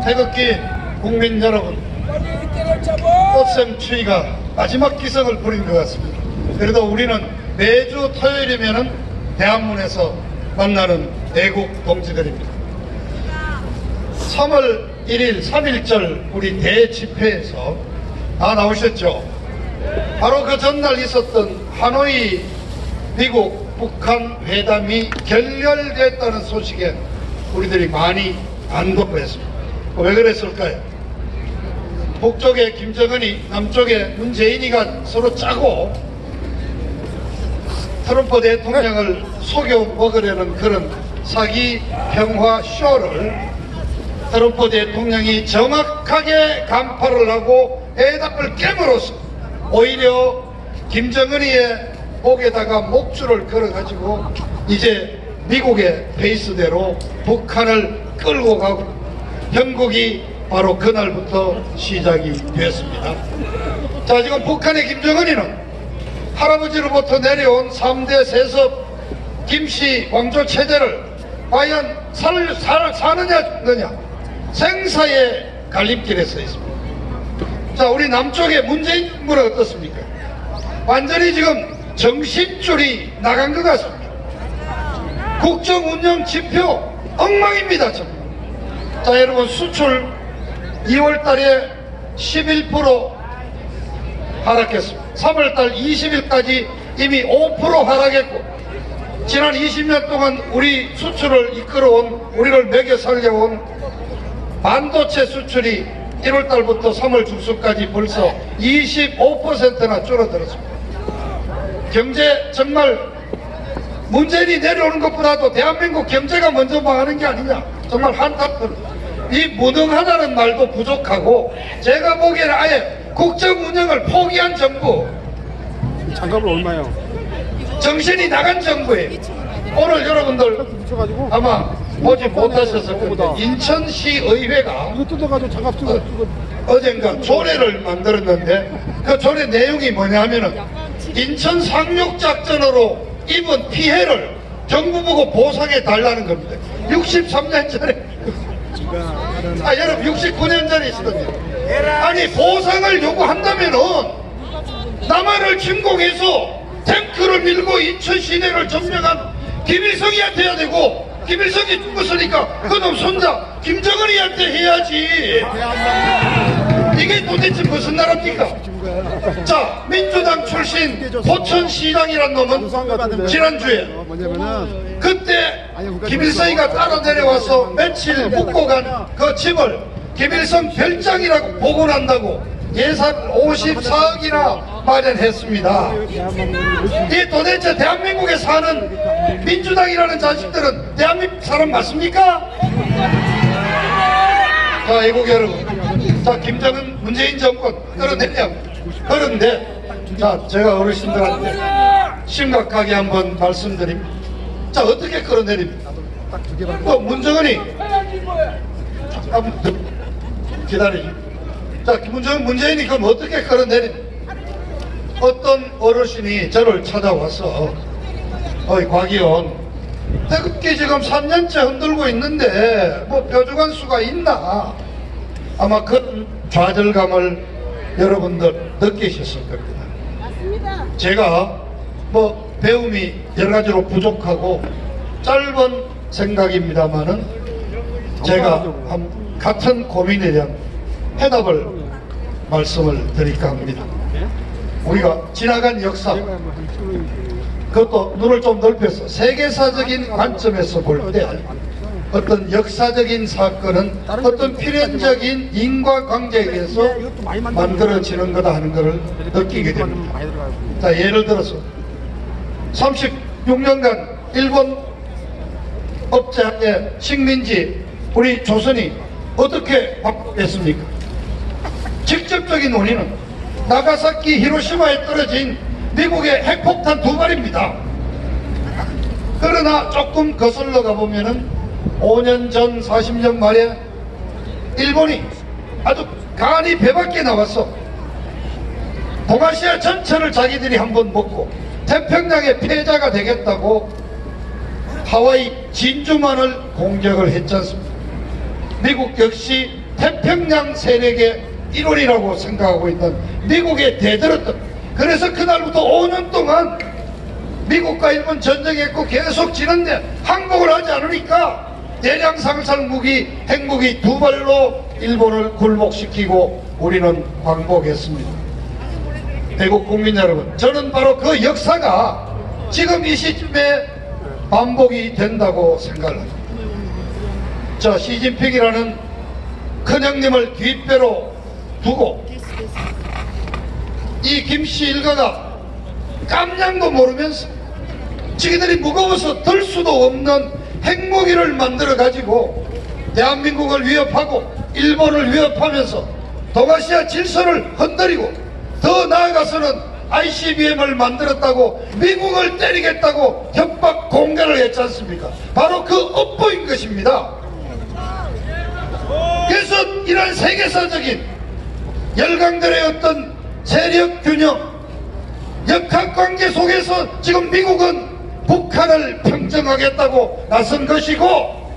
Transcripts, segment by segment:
태극기 국민 여러분, 꽃샘 추위가 마지막 기승을 부린 것 같습니다. 그래도 우리는 매주 토요일이면은 대한문에서 만나는 애국 동지들입니다. 3월 1일 3.1절 우리 대집회에서 다 나오셨죠? 바로 그 전날 있었던 하노이 미국 북한 회담이 결렬됐다는 소식에 우리들이 많이 안도를 했습니다. 왜 그랬을까요? 북쪽에 김정은이, 남쪽에 문재인이가 서로 짜고 트럼프 대통령을 속여 먹으려는 그런 사기 평화 쇼를 트럼프 대통령이 정확하게 간파를 하고 회담을 깨물어서 오히려 김정은이의 목에다가 목줄을 걸어가지고 이제 미국의 페이스대로 북한을 끌고 가고 형국이 바로 그날부터 시작이 되었습니다. 자, 지금 북한의 김정은이는 할아버지로부터 내려온 3대 세습 김씨 왕조 체제를 과연 사느냐 죽느냐 생사의 갈림길에 서 있습니다. 자, 우리 남쪽의 문재인 정부는 어떻습니까? 완전히 지금 정신줄이 나간 것 같습니다. 국정운영 지표 엉망입니다. 전부. 자, 여러분, 수출 2월달에 11% 하락했습니다. 3월달 20일까지 이미 5% 하락했고, 지난 20년 동안 우리 수출을 이끌어온, 우리를 먹여 살려온 반도체 수출이 1월달부터 3월 중순까지 벌써 25%나 줄어들었습니다. 경제 정말 문재인이 내려오는 것보다도 대한민국 경제가 먼저 망하는 게 아니냐, 정말 한탄스럽습니다. 이 무능하다는 말도 부족하고 제가 보기에는 아예 국정 운영을 포기한 정부, 장갑을 얼마요? 정신이 나간 정부예요. 오늘 여러분들 아마 보지 못하셨을 건데 인천시 의회가 이거 뜯어가지고 장갑 쓰고 어젠가 조례를 만들었는데 그 조례 내용이 뭐냐면은 인천 상륙작전으로 입은 피해를 정부 보고 보상해 달라는 겁니다. 63년 전에 여러분 69년 전에 있었던 일. 아니 보상을 요구한다면은 남한을 침공해서 탱크를 밀고 인천 시내를 점령한 김일성이한테 해야 되고, 김일성이 죽었으니까 그놈 손자 김정은이한테 해야지. 이게 도대체 무슨 나라입니까? 자, 민주당 출신 포천시장이란 놈은 지난주에 그때 김일성이가 따라 내려와서 며칠 묵고 간 그 집을 김일성 별장이라고 복원한다고 예산 54억이나 마련했습니다. 이 도대체 대한민국에 사는 민주당이라는 자식들은 대한민국 사람 맞습니까? 자, 애국 여러분, 자, 김정은 문재인 정권 끌어내려. 그런데 자, 제가 어르신들한테 심각하게 한번 말씀드립니다. 자, 어떻게 끌어내립니까? 또 문정은이 잠깐만 기다리죠. 자, 문재인이 그럼 어떻게 끌어내립니까? 어떤 어르신이 저를 찾아와서 어이 곽의원, 태극기 지금 3년째 흔들고 있는데 뭐 뾰족한 수가 있나? 아마 그런 좌절감을 여러분들 느끼셨을 겁니다. 맞습니다. 제가 뭐 배움이 여러 가지로 부족하고 짧은 생각입니다만은 제가 같은 고민에 대한 해답을 말씀을 드릴까 합니다. 우리가 지나간 역사, 그것도 눈을 좀 넓혀서 세계사적인 관점에서 볼 때 어떤 역사적인 사건은 어떤 필연적인 인과관계에 의해서 만들어지는 거다 하는 것을 느끼게 됩니다. 자, 예를 들어서 36년간 일본 업자의 식민지 우리 조선이 어떻게 바꾸겠습니까? 직접적인 원인은 나가사키 히로시마에 떨어진 미국의 핵폭탄 2발입니다. 그러나 조금 거슬러 가보면은 5년 전 40년 말에 일본이 아주 간이 배 밖에 나와서 동아시아 전체를 자기들이 한번 먹고 태평양의 패자가 되겠다고 하와이 진주만을 공격을 했지 않습니까? 미국 역시 태평양 세력의 일원이라고 생각하고 있던 미국에 대들었던, 그래서 그날부터 5년 동안 미국과 일본 전쟁했고 계속 지는데 항복을 하지 않으니까 대량 상살 무기, 핵무기 2발로 일본을 굴복시키고 우리는 광복했습니다. 대국 국민 여러분, 저는 바로 그 역사가 지금 이 시점에 반복이 된다고 생각을 합니다. 저 시진핑이라는 큰형님을 뒷배로 두고 이 김씨 일가가 깜냥도 모르면서 지기들이 무거워서 들 수도 없는 핵무기를 만들어 가지고 대한민국을 위협하고 일본을 위협하면서 동아시아 질서를 흔들리고 더 나아가서는 ICBM을 만들었다고 미국을 때리겠다고 협박 공개를 했지 않습니까? 바로 그 업보인 것입니다. 그래서 이런 세계사적인 열강들의 어떤 세력 균형, 역학관계 속에서 지금 미국은 북한을 평정하겠다고 나선 것이고,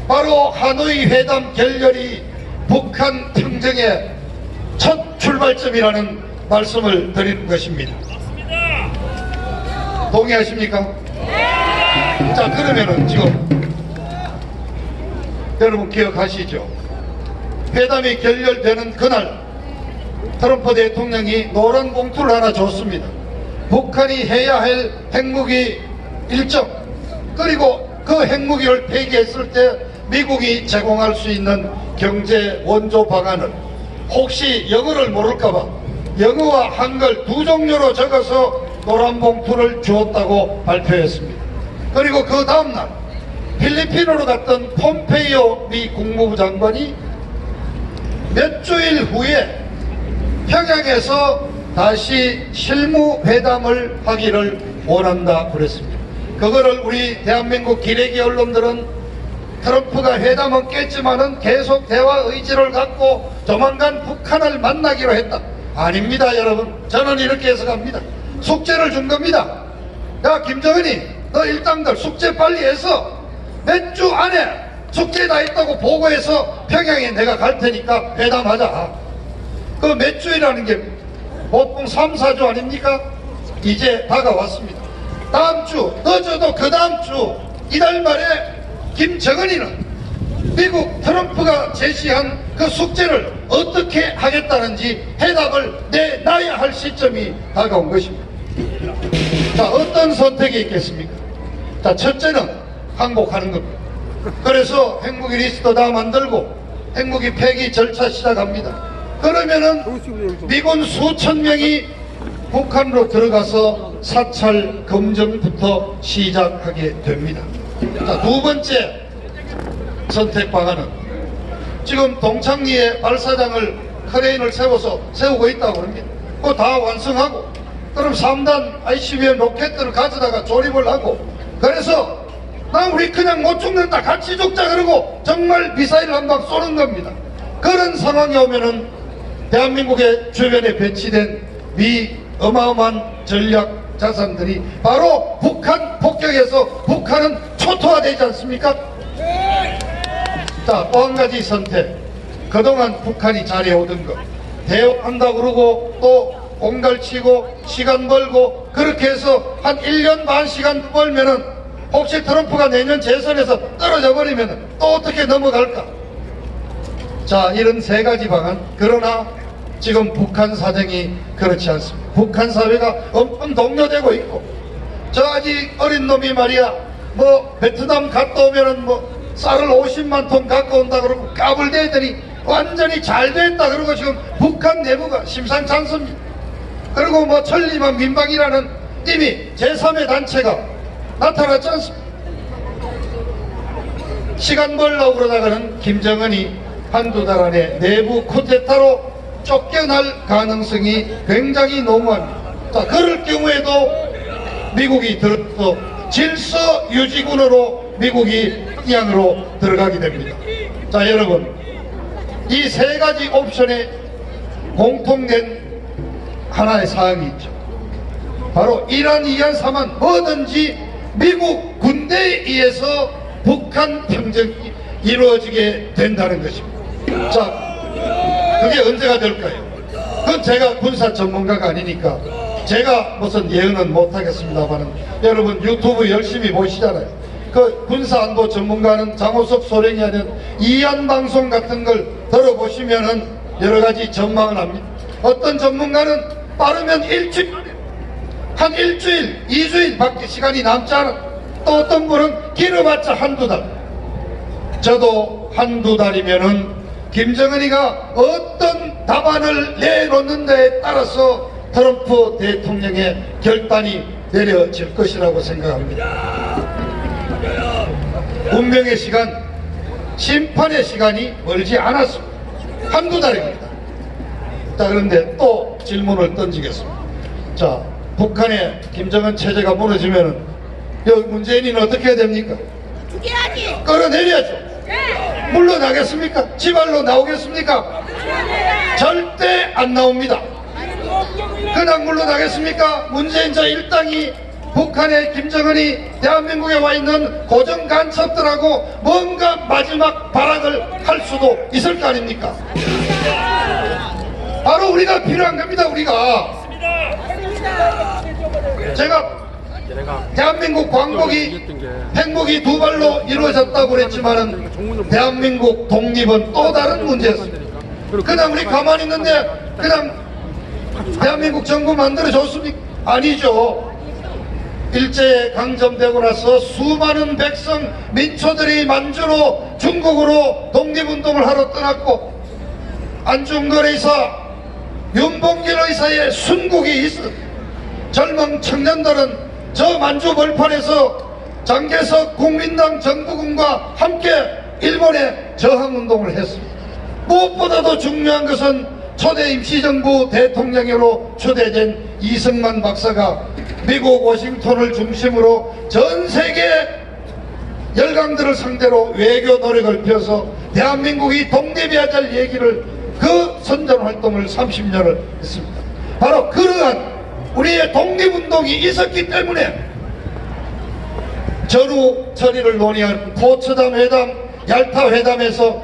바로 하노이 회담 결렬이 북한 평정의 첫 출발점이라는 말씀을 드리는 것입니다. 동의하십니까? 자, 그러면은 지금 여러분 기억하시죠? 회담이 결렬되는 그날 트럼프 대통령이 노란 봉투를 하나 줬습니다. 북한이 해야 할 핵무기 일정, 그리고 그 핵무기를 폐기했을 때 미국이 제공할 수 있는 경제 원조 방안을, 혹시 영어를 모를까봐 영어와 한글 두 종류로 적어서 노란 봉투를 주었다고 발표했습니다. 그리고 그 다음날 필리핀으로 갔던 폼페이오 미 국무부 장관이 몇 주일 후에 평양에서 다시 실무회담을 하기를 원한다 그랬습니다. 그거를 우리 대한민국 기레기 언론들은 트럼프가 회담은 깼지만은 계속 대화 의지를 갖고 조만간 북한을 만나기로 했다. 아닙니다, 여러분. 저는 이렇게 해석합니다. 숙제를 준 겁니다. 야, 김정은이, 너 일당들 숙제 빨리 해서 몇 주 안에 숙제 다 했다고 보고해서 평양에 내가 갈 테니까 회담하자. 그 몇 주이라는 게 보통 3, 4주 아닙니까? 이제 다가왔습니다. 다음 주, 늦어도 그 다음 주, 이달 말에 김정은이는 미국 트럼프가 제시한 그 숙제를 어떻게 하겠다는지 해답을 내놔야 할 시점이 다가온 것입니다. 자, 어떤 선택이 있겠습니까? 자, 첫째는 항복하는 겁니다. 그래서 핵무기 리스트 다 만들고 핵무기 폐기 절차 시작합니다. 그러면은 미군 수천 명이 북한으로 들어가서 사찰 검증부터 시작하게 됩니다. 자, 두 번째 선택 방안은 지금 동창리에 발사장을 크레인을 세우고 있다고 합니다. 그거 다 완성하고 그럼 3단 ICBM 로켓들을 가져다가 조립을 하고, 그래서 나 우리 그냥 못 죽는다, 같이 죽자, 그러고 정말 미사일 한 방 쏘는 겁니다. 그런 상황이 오면은 대한민국의 주변에 배치된 미 어마어마한 전략 자산들이 바로 북한 폭격에서 북한은 초토화되지 않습니까? 자, 또 한 가지 선택. 그동안 북한이 잘해오던 거 대화한다 그러고 또 공갈치고 시간 벌고 그렇게 해서 한 1년 반 시간 벌면은 혹시 트럼프가 내년 재선에서 떨어져 버리면 또 어떻게 넘어갈까? 자, 이런 세 가지 방안. 그러나 지금 북한 사정이 그렇지 않습니다. 북한 사회가 엄청 동요되고 있고, 저 아직 어린 놈이 말이야 뭐 베트남 갔다 오면은 뭐 쌀을 50만 톤 갖고 온다 그러고 까불대더니 완전히 잘 됐다 그러고 지금 북한 내부가 심상치 않습니다. 그리고 뭐 천리만 민방이라는 이미 제3의 단체가 나타났지 않습니까? 시간 벌려고 그러다가는 김정은이 한두 달 안에 내부 쿠데타로 쫓겨날 가능성이 굉장히 농후합니다. 자, 그럴 경우에도 미국이 들어서 질서 유지군으로 미국이 평양으로 들어가게 됩니다. 자, 여러분, 이 세 가지 옵션에 공통된 하나의 사항이 있죠. 바로 이란, 이안, 삼안 뭐든지 미국 군대에 의해서 북한 평정이 이루어지게 된다는 것입니다. 자, 그게 언제가 될까요? 그건 제가 군사 전문가가 아니니까 제가 무슨 예언은 못하겠습니다만 여러분 유튜브 열심히 보시잖아요. 그 군사안보 전문가는 장호석 소령이 하는 이안방송 같은 걸 들어보시면은 여러가지 전망을 합니다. 어떤 전문가는 빠르면 일주일, 한 일주일, 2주일 밖에 시간이 남지 않아. 또 어떤 분은 길어봤자 한두 달. 저도 한두 달이면은 김정은이가 어떤 답안을 내놓는 데에 따라서 트럼프 대통령의 결단이 내려질 것이라고 생각합니다. 운명의 시간, 심판의 시간이 멀지 않았습니다. 한두 달입니다. 자, 그런데 또 질문을 던지겠습니다. 자, 북한의 김정은 체제가 무너지면은 여기 문재인이는 어떻게 해야 됩니까? 죽여야지. 끌어내려야죠. 네. 물러나겠습니까? 지발로 나오겠습니까? 절대 안 나옵니다. 그냥 물러나겠습니까? 문재인 저 일당이 북한의 김정은이 대한민국에 와 있는 고정 간첩들하고 뭔가 마지막 발악을 할 수도 있을 거 아닙니까? 바로 우리가 필요한 겁니다. 우리가 제가 대한민국 광복이 행복이 두 발로 이루어졌다고 그랬지만은 대한민국 독립은 또 다른 문제였습니다. 그냥 우리 가만히 있는데 그냥 대한민국 정부 만들어줬습니까? 아니죠. 일제에 강점되고 나서 수많은 백성 민초들이 만주로 중국으로 독립운동을 하러 떠났고 안중근 의사, 윤봉길 의사의 순국이 있어. 젊은 청년들은 저 만주 벌판에서 장개석 국민당 정부군과 함께 일본에 저항운동을 했습니다. 무엇보다도 중요한 것은 초대 임시정부 대통령으로 초대된 이승만 박사가 미국 워싱턴을 중심으로 전 세계 열강들을 상대로 외교 노력을 펴서 대한민국이 독립해야 될 얘기를 그 선전 활동을 30년을 했습니다. 바로 그러한 우리의 독립운동이 있었기 때문에 전후 처리를 논의한 포츠담 회담, 얄타 회담에서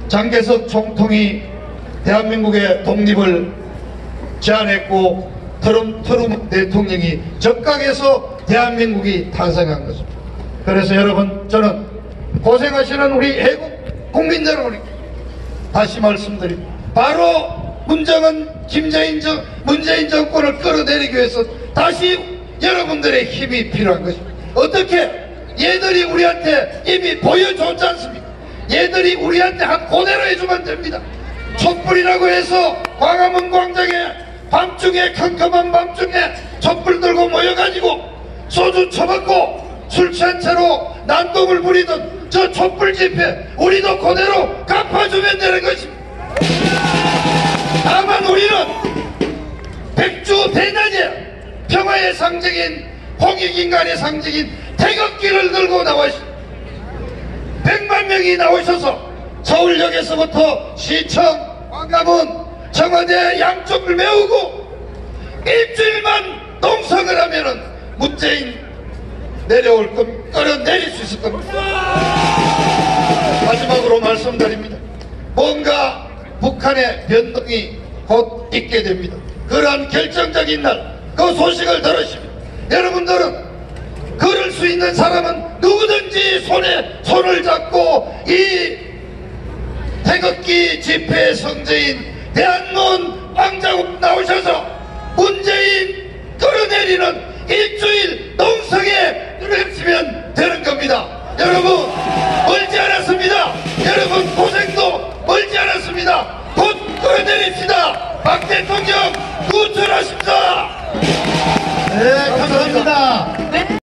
장개석 총통이 대한민국의 독립을 제안했고 트럼프 대통령이 적각해서 대한민국이 탄생한 것입니다. 그래서 여러분, 저는 고생하시는 우리 애국 국민 여러분 다시 말씀드립니다. 바로 문재인 정권을 끌어내리기 위해서 다시 여러분들의 힘이 필요한 것입니다. 어떻게? 얘들이 우리한테 이미 보여줬지 않습니까? 얘들이 우리한테 한 고대로 해주면 됩니다. 촛불이라고 해서 광화문 광장에 밤중에 컴컴한 밤중에 촛불 들고 모여가지고 소주 처먹고 술 취한 채로 난동을 부리던 저 촛불 집회 우리도 그대로 갚아주면 되는 것입니다. 다만 우리는 백주 대낮에 평화의 상징인 홍익인간의 상징인 태극기를 들고 나와서 100만 명이 나오셔서 서울역에서부터 시청, 광화문, 청와대 양쪽을 메우고 일주일만 농성을 하면은 문재인 내려올 겁니다. 끌어내릴 수 있을 겁니다. 마지막으로 말씀드립니다. 뭔가 북한의 변동이 곧 있게 됩니다. 그러한 결정적인 날 그 소식을 들으시면 여러분들은 그럴 수 있는 사람은 누구든지 손에 손을 잡고 이 태극기 집회의 성지인 대한문 광장 나오셔서 문재인 끌어내리는 일주일 농성에 들으시면 되는 겁니다. 여러분 멀지 않았습니다. 여러분 고생도 멀지 않았습니다. 곧 끌어내립시다. 박 대통령 구출하십시오. 네, 감사합니다.